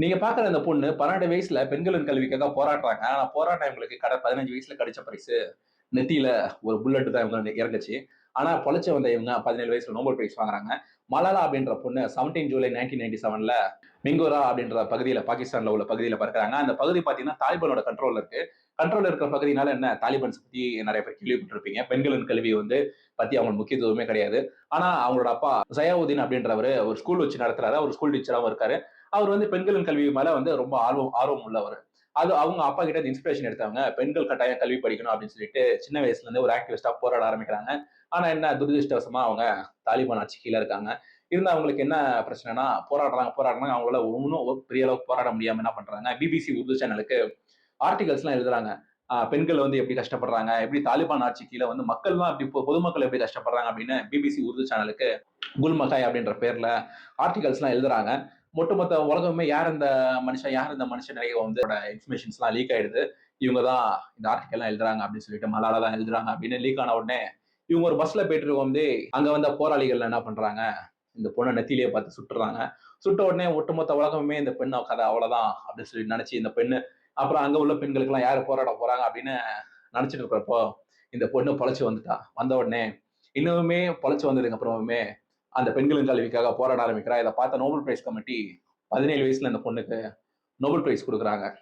நீங்க பாக்குற அந்த பொண்ணு 12 வயசுல பெண்களின் கல்விக்காக போராடுறாங்க. ஆனா போராட்டம் இவங்களுக்கு 15 வயசுல கிடைச்ச பரிசு, நெத்தியில ஒரு புல்லட் தான் இவங்க இறங்குச்சு. ஆனா பொழைச்சு வந்த இவங்க 17 வயசுல நோபல் பிரைஸ் வாங்குறாங்க. மலாலா அப்படின்ற பொண்ணு 17 ஜூலை 1997ல மிங்கோரா அப்படின்ற பகுதியில பாகிஸ்தான்ல உள்ள பகுதியில பிறக்குறாங்க. அந்த பகுதி பார்த்தீங்கன்னா தாலிபானோட கண்ட்ரோல்ல இருக்கு. கண்ட்ரோல்ல இருக்கிற பகுதினால என்ன தாலிபான்ஸ் பத்தி நிறைய பேர் கேள்விப்பட்டிருப்பீங்க. பெண்களின் கல்வி பத்தி அவங்களுக்கு முக்கியத்துவமே கிடையாது. ஆனா அவங்களோட அப்பா ஜயாவுதீன் அப்படின்றவரு ஒரு ஸ்கூல் வச்சு நடத்துறாரு. அவர் ஸ்கூல் டீச்சராவும் இருக்காரு. அவர் பெண்களின் கல்வி மேல ரொம்ப ஆர்வம் ஆர்வம் உள்ளவர். அது அவங்க அப்பா கிட்ட இன்ஸ்பிரேஷன் எடுத்தவங்க. பெண்கள் கட்டாயம் கல்வி படிக்கணும் அப்படின்னு சொல்லிட்டு சின்ன வயசுல இருந்து ஒரு ஆக்டிவிஸ்டா போராட ஆரம்பிக்கிறாங்க. ஆனா என்ன துரதிருஷ்டவசமா அவங்க தாலிபான் ஆட்சி கீழ இருக்காங்க. இருந்தா அவங்களுக்கு என்ன பிரச்சனைனா போராடுறாங்க. அவங்களால ஒண்ணும் ஒரு பெரிய அளவுக்கு போராட முடியாம என்ன பண்றாங்க, பிபிசி உருது சேனலுக்கு ஆர்டிகல்ஸ்லாம் எழுதுறாங்க. பெண்கள் எப்படி கஷ்டப்படுறாங்க, எப்படி தாலிபான் ஆட்சி கீழ மக்கள்லாம் எப்படி பொதுமக்கள் எப்படி கஷ்டப்படுறாங்க அப்படின்னு பிபிசி உருது சேனலுக்கு குல் மகாய் அப்படின்ற பேர்ல ஆர்டிகல்ஸ்லாம் எழுதுறாங்க. ஒட்டுமொத்த உலகமே யார் இந்த மனுஷன், யார் இந்த மனுஷன் நிறைய இன்ஃபர்மேஷன்ஸ்லாம் லீக் ஆயிடுது. இவங்க தான் இந்த ஆர்டிகல்லாம் எழுதுறாங்க அப்படின்னு சொல்லிட்டு மலாலா தான் எழுதுறாங்க அப்படின்னு லீக் ஆன உடனே இவங்க ஒரு பஸ்ல போயிட்டு இருக்கும் அங்க வந்த போராளிகள் என்ன பண்றாங்க, இந்த பொண்ணை நெத்திலேயே பார்த்து சுட்டுறாங்க. சுட்ட உடனே ஒட்டுமொத்த உலகமே இந்த பெண் கதை அவ்வளவுதான் அப்படின்னு சொல்லி நினைச்சு இந்த பெண்ணு அப்புறம் அங்க உள்ள பெண்களுக்கு எல்லாம் யாரு போராட போறாங்க அப்படின்னு நினைச்சிட்டு இருக்கிறப்போ இந்த பொண்ணு பொழைச்சு வந்துட்டா. வந்த உடனே இன்னுமே பொழைச்சு வந்ததுக்கு அப்புறமே அந்த பெண்களின் கல்விக்காக போராட ஆரம்பிக்கிறா. இதை பார்த்த நோபல் பிரைஸ் கமிட்டி 17 வயசுல இந்த பொண்ணுக்கு நோபல் பிரைஸ் கொடுக்குறாங்க.